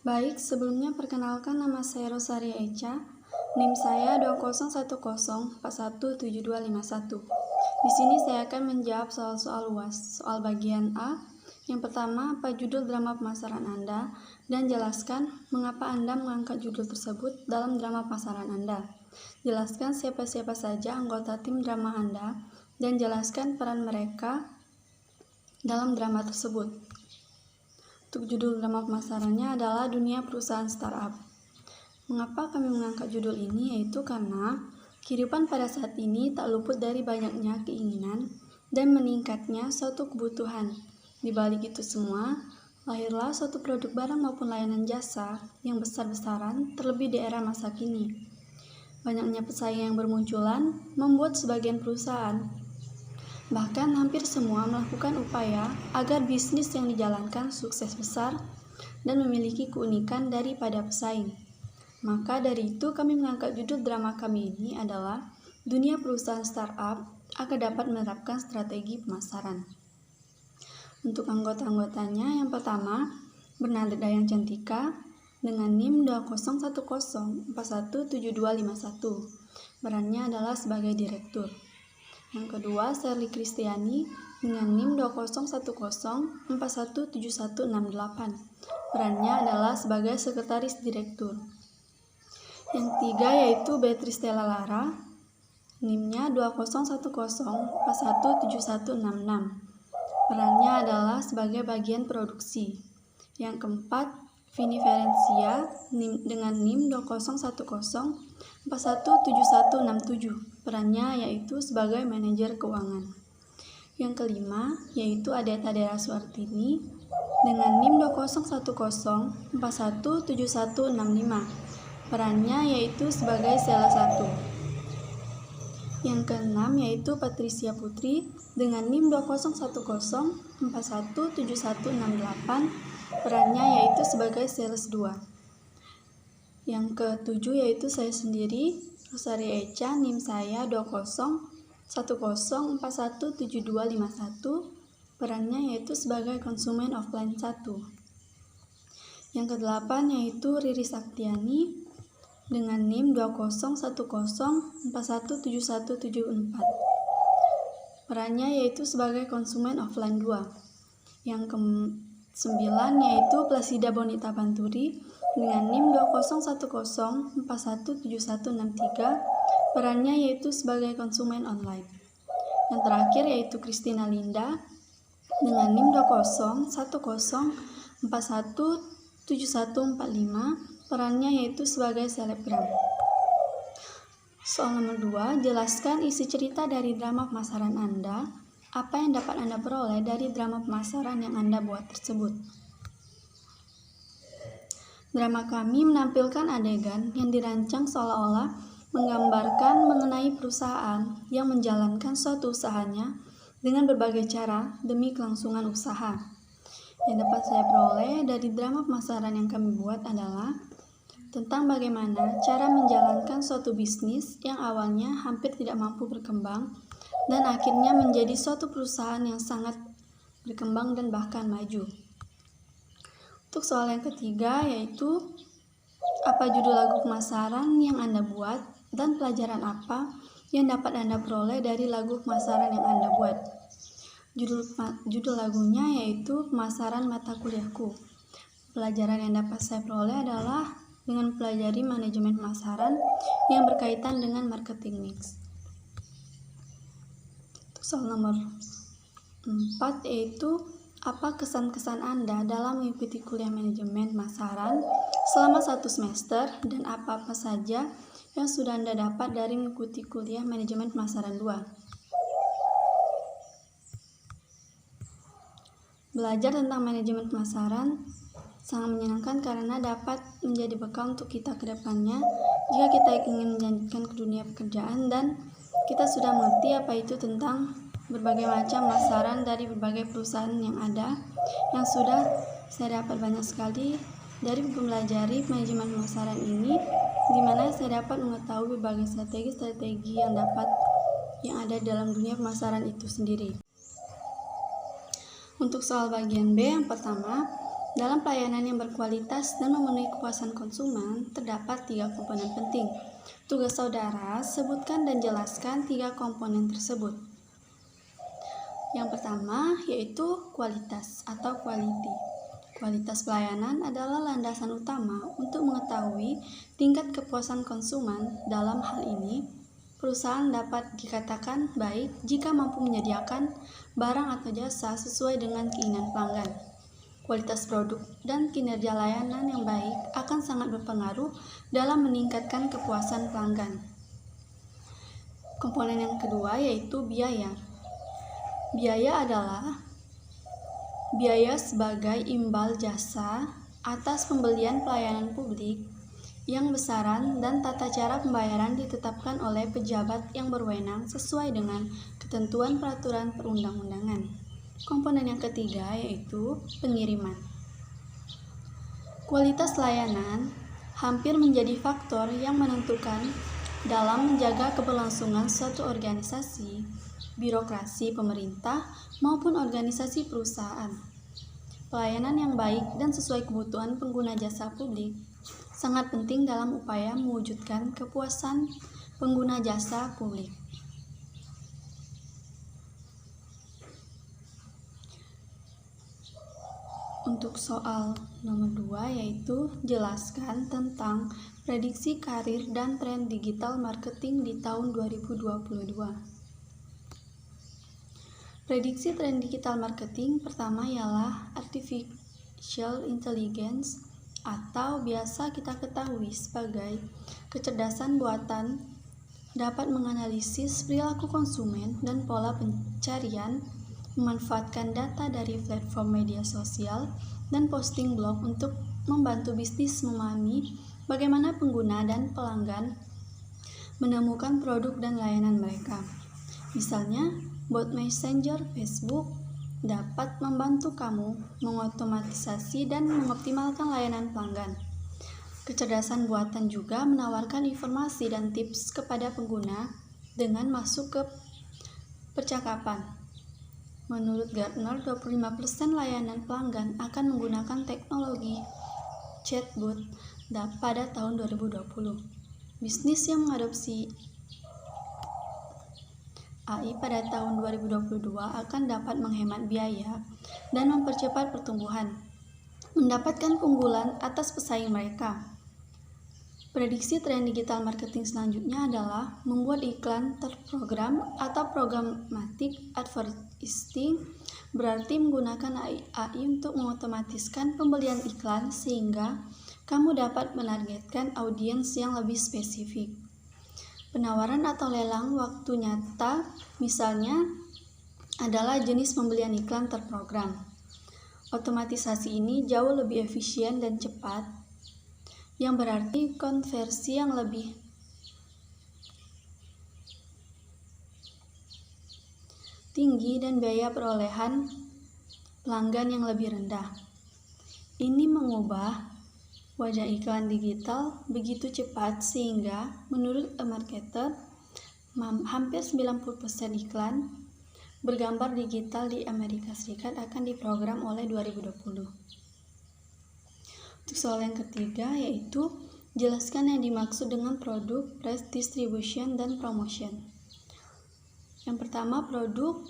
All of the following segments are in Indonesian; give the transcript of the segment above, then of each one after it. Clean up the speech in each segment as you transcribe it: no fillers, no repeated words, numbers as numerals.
Baik, sebelumnya perkenalkan nama saya Rosaria Echa, NIM saya 201041417251. Di sini saya akan menjawab soal-soal UAS. Soal bagian A, yang pertama, apa judul drama pemasaran Anda? Dan jelaskan mengapa Anda mengangkat judul tersebut dalam drama pemasaran Anda. Jelaskan siapa-siapa saja anggota tim drama Anda, dan jelaskan peran mereka dalam drama tersebut. Untuk judul drama pemasarannya adalah Dunia Perusahaan Startup. Mengapa kami mengangkat judul ini? Yaitu karena kehidupan pada saat ini tak luput dari banyaknya keinginan dan meningkatnya suatu kebutuhan. Di balik itu semua, lahirlah suatu produk barang maupun layanan jasa yang besar-besaran, terlebih di era masa kini. Banyaknya pesaing yang bermunculan membuat sebagian perusahaan, bahkan hampir semua, melakukan upaya agar bisnis yang dijalankan sukses besar dan memiliki keunikan daripada pesaing. Maka dari itu kami mengangkat judul drama kami ini adalah Dunia Perusahaan Startup agar dapat menerapkan strategi pemasaran. Untuk anggota-anggotanya, yang pertama, Bernadette Dayang Cantika dengan NIM 2010417251. Perannya adalah sebagai direktur. Yang kedua, Sherly Kristiani dengan NIM 201041717168. Perannya adalah sebagai sekretaris direktur. Yang ketiga yaitu Beatrice Stella Lara, NIM-nya 2010417166. Perannya adalah sebagai bagian produksi. Yang keempat, Vini Ferencia dengan NIM 2010417167. Perannya yaitu sebagai manajer keuangan. Yang kelima yaitu Adeta Dera Suartini dengan NIM 201041717165. Perannya yaitu sebagai sales 1. Yang keenam yaitu Patricia Putri dengan NIM 2010417168. Perannya yaitu sebagai sales 2. Yang ketujuh yaitu saya sendiri, Rosaria Echa, NIM saya 2010417251. Perannya yaitu sebagai konsumen offline 1. Yang kedelapan yaitu Riri Saktiani dengan NIM 201041717174. Perannya yaitu sebagai konsumen offline 2. Yang ke-9 yaitu Plasida Bonita Panturi dengan NIM 2010417173. Perannya yaitu sebagai konsumen online. Yang terakhir yaitu Christina Linda dengan NIM 201041717145. Perannya yaitu sebagai selebgram. Soal nomor 2, jelaskan isi cerita dari drama pemasaran Anda. Apa yang dapat Anda peroleh dari drama pemasaran yang Anda buat tersebut? Drama kami menampilkan adegan yang dirancang seolah-olah menggambarkan mengenai perusahaan yang menjalankan suatu usahanya dengan berbagai cara demi kelangsungan usaha. Yang dapat saya peroleh dari drama pemasaran yang kami buat adalah tentang bagaimana cara menjalankan suatu bisnis yang awalnya hampir tidak mampu berkembang dan akhirnya menjadi suatu perusahaan yang sangat berkembang dan bahkan maju. Untuk soal yang ketiga yaitu apa judul lagu pemasaran yang Anda buat dan pelajaran apa yang dapat Anda peroleh dari lagu pemasaran yang Anda buat. Judul lagunya yaitu Pemasaran Mata Kuliahku. Pelajaran yang dapat saya peroleh adalah dengan mempelajari manajemen pemasaran yang berkaitan dengan marketing mix. Untuk soal nomor 4 yaitu apa kesan-kesan Anda dalam mengikuti kuliah manajemen pemasaran selama 1 semester dan apa-apa saja yang sudah Anda dapat dari mengikuti kuliah manajemen pemasaran 2. Belajar tentang manajemen pemasaran sangat menyenangkan karena dapat menjadi bekal untuk kita ke depannya jika kita ingin melanjutkan ke dunia pekerjaan dan kita sudah mengerti apa itu tentang berbagai macam pemasaran dari berbagai perusahaan yang ada, yang sudah saya dapat banyak sekali dari mempelajari manajemen pemasaran ini, di mana saya dapat mengetahui berbagai strategi-strategi yang ada dalam dunia pemasaran itu sendiri. Untuk soal bagian B yang pertama, Dalam pelayanan yang berkualitas dan memenuhi kepuasan konsumen, terdapat 3 komponen penting. Tugas saudara, sebutkan dan jelaskan 3 komponen tersebut. Yang pertama yaitu kualitas atau quality. Kualitas pelayanan adalah landasan utama untuk mengetahui tingkat kepuasan konsumen. Dalam hal ini, perusahaan dapat dikatakan baik jika mampu menyediakan barang atau jasa sesuai dengan keinginan pelanggan. Kualitas produk dan kinerja layanan yang baik akan sangat berpengaruh dalam meningkatkan kepuasan pelanggan. Komponen yang kedua yaitu biaya. Biaya adalah biaya sebagai imbal jasa atas pembelian pelayanan publik yang besaran dan tata cara pembayaran ditetapkan oleh pejabat yang berwenang sesuai dengan ketentuan peraturan perundang-undangan. Komponen yang ketiga yaitu pengiriman. Kualitas layanan hampir menjadi faktor yang menentukan dalam menjaga keberlangsungan suatu organisasi, birokrasi pemerintah, maupun organisasi perusahaan. Pelayanan yang baik dan sesuai kebutuhan pengguna jasa publik sangat penting dalam upaya mewujudkan kepuasan pengguna jasa publik. Untuk soal nomor 2 yaitu jelaskan tentang prediksi karir dan tren digital marketing di tahun 2022. Prediksi tren digital marketing pertama ialah artificial intelligence atau biasa kita ketahui sebagai kecerdasan buatan dapat menganalisis perilaku konsumen dan pola pencarian, memanfaatkan data dari platform media sosial dan posting blog untuk membantu bisnis memahami bagaimana pengguna dan pelanggan menemukan produk dan layanan mereka. Misalnya, bot Messenger Facebook dapat membantu kamu mengotomatisasi dan mengoptimalkan layanan pelanggan. Kecerdasan buatan juga menawarkan informasi dan tips kepada pengguna dengan masuk ke percakapan. Menurut Gartner, 25% layanan pelanggan akan menggunakan teknologi chatbot pada tahun 2020. Bisnis yang mengadopsi AI pada tahun 2022 akan dapat menghemat biaya dan mempercepat pertumbuhan, mendapatkan keunggulan atas pesaing mereka. Prediksi tren digital marketing selanjutnya adalah membuat iklan terprogram atau programmatic advertising, berarti menggunakan AI untuk mengotomatiskan pembelian iklan sehingga kamu dapat menargetkan audiens yang lebih spesifik. Penawaran atau lelang waktu nyata misalnya adalah jenis pembelian iklan terprogram. Otomatisasi ini jauh lebih efisien dan cepat, yang berarti konversi yang lebih tinggi dan biaya perolehan pelanggan yang lebih rendah. Ini mengubah wajah iklan digital begitu cepat sehingga menurut marketer hampir 90% iklan bergambar digital di Amerika Serikat akan diprogram oleh 2020. Untuk soal yang ketiga yaitu jelaskan yang dimaksud dengan produk, price distribution, dan promotion. Yang pertama, produk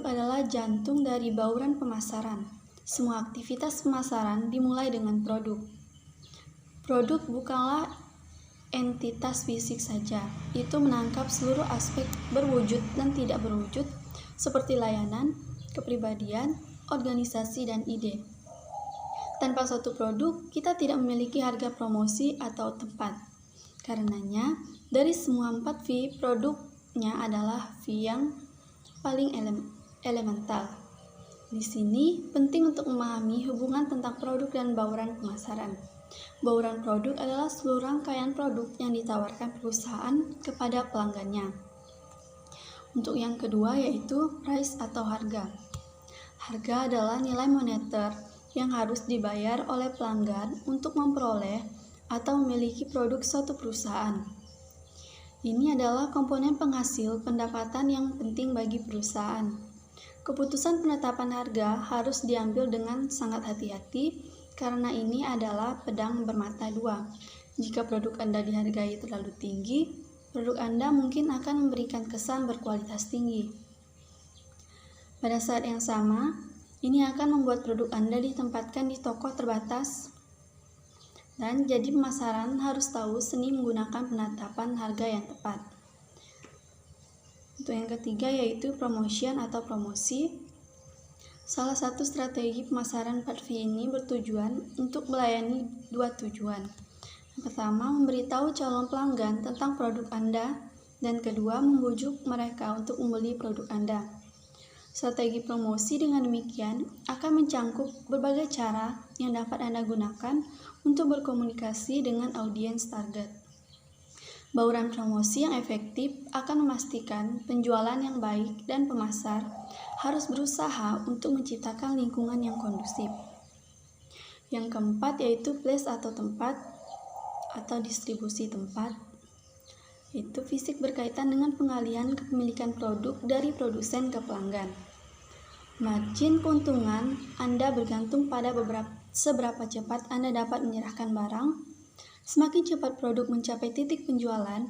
adalah jantung dari bauran pemasaran. Semua aktivitas pemasaran dimulai dengan produk. Produk bukanlah entitas fisik saja, itu menangkap seluruh aspek berwujud dan tidak berwujud seperti layanan, kepribadian, organisasi, dan ide. Tanpa suatu produk, kita tidak memiliki harga promosi atau tempat. Karenanya, dari semua 4 V, produknya adalah V yang paling elemental. Di sini, penting untuk memahami hubungan tentang produk dan bauran pemasaran. Bauran produk adalah seluruh rangkaian produk yang ditawarkan perusahaan kepada pelanggannya. Untuk yang kedua yaitu price atau harga. Harga adalah nilai moneter yang harus dibayar oleh pelanggan untuk memperoleh atau memiliki produk suatu perusahaan. Ini adalah komponen penghasil pendapatan yang penting bagi perusahaan. Keputusan penetapan harga harus diambil dengan sangat hati-hati karena ini adalah pedang bermata dua. Jika produk Anda dihargai terlalu tinggi, produk Anda mungkin akan memberikan kesan berkualitas tinggi. Pada saat yang sama, ini akan membuat produk Anda ditempatkan di toko terbatas. Dan jadi pemasaran harus tahu seni menggunakan penetapan harga yang tepat. Untuk yang ketiga yaitu promotion atau promosi. Salah satu strategi pemasaran 4V ini bertujuan untuk melayani dua tujuan. Yang pertama, memberitahu calon pelanggan tentang produk Anda, dan kedua, membujuk mereka untuk membeli produk Anda. Strategi promosi dengan demikian akan mencangkup berbagai cara yang dapat Anda gunakan untuk berkomunikasi dengan audiens target. Bauran promosi yang efektif akan memastikan penjualan yang baik dan pemasar harus berusaha untuk menciptakan lingkungan yang kondusif. Yang keempat yaitu place atau tempat atau distribusi tempat. Itu fisik berkaitan dengan pengalihan kepemilikan produk dari produsen ke pelanggan. Margin keuntungan Anda bergantung pada seberapa cepat Anda dapat menyerahkan barang. Semakin cepat produk mencapai titik penjualan,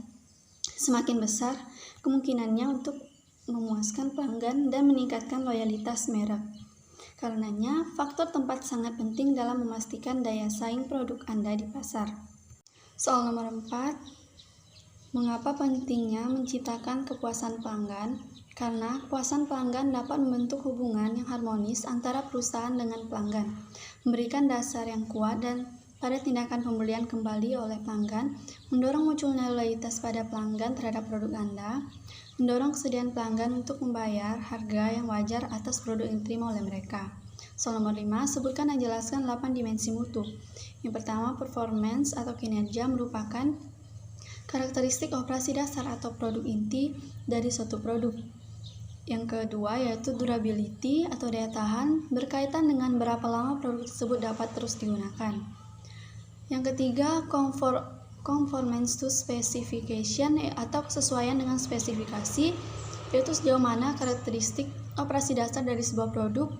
semakin besar kemungkinannya untuk memuaskan pelanggan dan meningkatkan loyalitas merek. Karenanya, faktor tempat sangat penting dalam memastikan daya saing produk Anda di pasar. Soal nomor 4, mengapa pentingnya menciptakan kepuasan pelanggan? Karena kepuasan pelanggan dapat membentuk hubungan yang harmonis antara perusahaan dengan pelanggan, memberikan dasar yang kuat dan pada tindakan pembelian kembali oleh pelanggan, mendorong munculnya loyalitas pada pelanggan terhadap produk Anda, mendorong kesediaan pelanggan untuk membayar harga yang wajar atas produk yang diterima oleh mereka. Soal nomor 5, sebutkan dan jelaskan 8 dimensi mutu. Yang pertama, performance atau kinerja merupakan karakteristik operasi dasar atau produk inti dari suatu produk. Yang kedua yaitu durability atau daya tahan, berkaitan dengan berapa lama produk tersebut dapat terus digunakan. Yang ketiga, conformance to specification atau kesesuaian dengan spesifikasi, yaitu sejauh mana karakteristik operasi dasar dari sebuah produk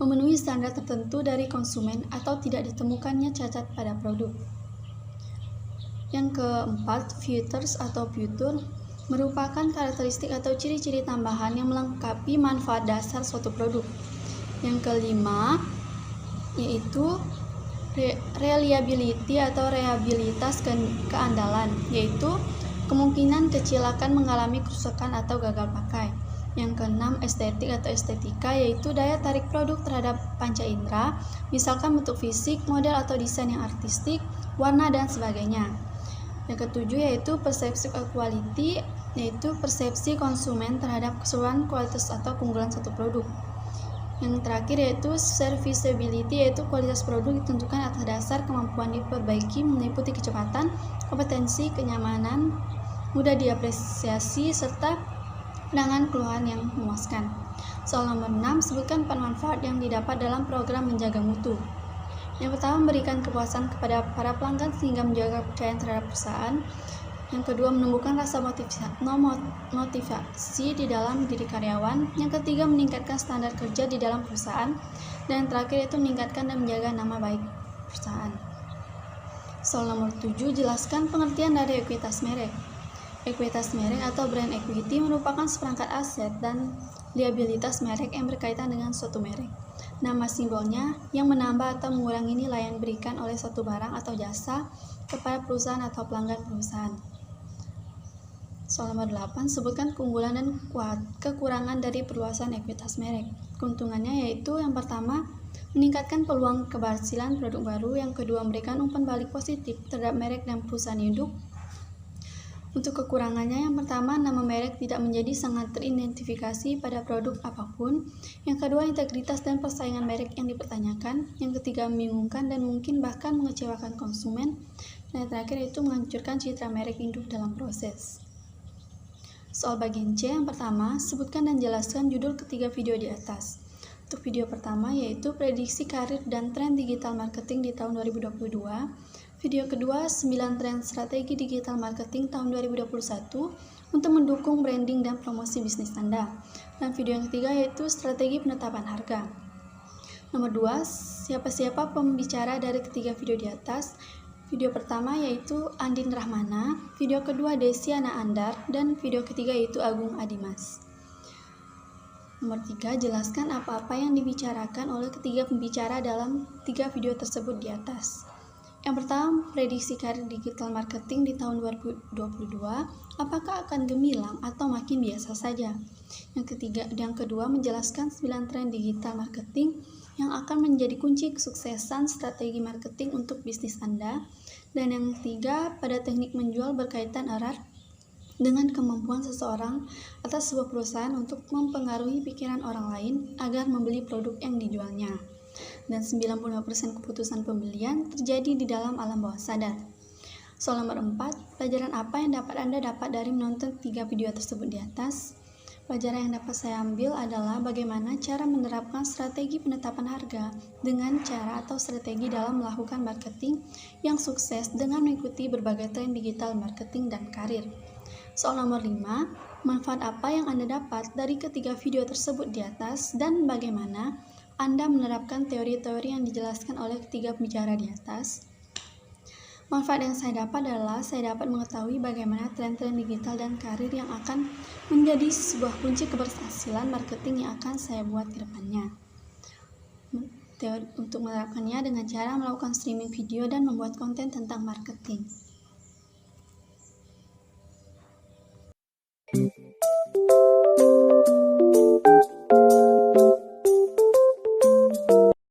memenuhi standar tertentu dari konsumen atau tidak ditemukannya cacat pada produk. Yang keempat, features atau future merupakan karakteristik atau ciri-ciri tambahan yang melengkapi manfaat dasar suatu produk. Yang kelima, yaitu reliability atau reliabilitas keandalan, yaitu kemungkinan kecil akan mengalami kerusakan atau gagal pakai. Yang keenam, estetik atau estetika, yaitu daya tarik produk terhadap panca indera, misalkan bentuk fisik, model atau desain yang artistik, warna dan sebagainya. Yang ketujuh yaitu perception quality, yaitu persepsi konsumen terhadap keseluruhan kualitas atau keunggulan suatu produk. Yang terakhir yaitu serviceability, yaitu kualitas produk ditentukan atas dasar kemampuan diperbaiki meliputi kecepatan, kompetensi, kenyamanan, mudah diapresiasi, serta penanganan keluhan yang memuaskan. Soal nomor 6, sebutkan 4 manfaat yang didapat dalam program menjaga mutu. Yang pertama, memberikan kepuasan kepada para pelanggan sehingga menjaga kepercayaan terhadap perusahaan. Yang kedua, menumbuhkan rasa motivasi di dalam diri karyawan. Yang ketiga, meningkatkan standar kerja di dalam perusahaan. Dan yang terakhir yaitu meningkatkan dan menjaga nama baik perusahaan. Soal nomor 7, jelaskan pengertian dari ekuitas merek. Ekuitas merek atau brand equity merupakan seperangkat aset dan liabilitas merek yang berkaitan dengan suatu merek. Nama simbolnya yang menambah atau mengurangi nilai yang diberikan oleh suatu barang atau jasa kepada perusahaan atau pelanggan perusahaan. Soal nomor 8, sebutkan keunggulan dan kekurangan dari perluasan ekuitas merek. Keuntungannya yaitu yang pertama, meningkatkan peluang keberhasilan produk baru. Yang kedua, memberikan umpan balik positif terhadap merek dan perusahaan induk. Untuk kekurangannya, yang pertama, nama merek tidak menjadi sangat teridentifikasi pada produk apapun. Yang kedua, integritas dan persaingan merek yang dipertanyakan. Yang ketiga, membingungkan dan mungkin bahkan mengecewakan konsumen. Dan yang terakhir itu menghancurkan citra merek induk dalam proses. Soal bagian C, yang pertama, sebutkan dan jelaskan judul ketiga video di atas. Untuk video pertama yaitu prediksi karir dan tren digital marketing di tahun 2022. Video kedua, 9 tren strategi digital marketing tahun 2021 untuk mendukung branding dan promosi bisnis Anda. Dan video yang ketiga yaitu strategi penetapan harga. Nomor 2, siapa-siapa pembicara dari ketiga video di atas. Video pertama yaitu Andin Rahmana, video kedua Desiana Andar, dan video ketiga yaitu Agung Adimas. Nomor 3, jelaskan apa-apa yang dibicarakan oleh ketiga pembicara dalam 3 video tersebut di atas. Yang pertama, prediksi karir digital marketing di tahun 2022, apakah akan gemilang atau makin biasa saja? Yang kedua, menjelaskan 9 tren digital marketing yang akan menjadi kunci kesuksesan strategi marketing untuk bisnis Anda. Dan yang ketiga, pada teknik menjual berkaitan erat dengan kemampuan seseorang atau sebuah perusahaan untuk mempengaruhi pikiran orang lain agar membeli produk yang dijualnya. Dan 95% keputusan pembelian terjadi di dalam alam bawah sadar. Soal nomor 4, pelajaran apa yang dapat Anda dapat dari menonton 3 video tersebut di atas? Pelajaran yang dapat saya ambil adalah bagaimana cara menerapkan strategi penetapan harga dengan cara atau strategi dalam melakukan marketing yang sukses dengan mengikuti berbagai tren digital marketing dan karir. Soal nomor 5, manfaat apa yang Anda dapat dari ketiga video tersebut di atas dan bagaimana Anda menerapkan teori-teori yang dijelaskan oleh ketiga pembicara di atas. Manfaat yang saya dapat adalah saya dapat mengetahui bagaimana tren-tren digital dan karir yang akan menjadi sebuah kunci keberhasilan marketing yang akan saya buat ke depannya. Untuk menerapkannya dengan cara melakukan streaming video dan membuat konten tentang marketing.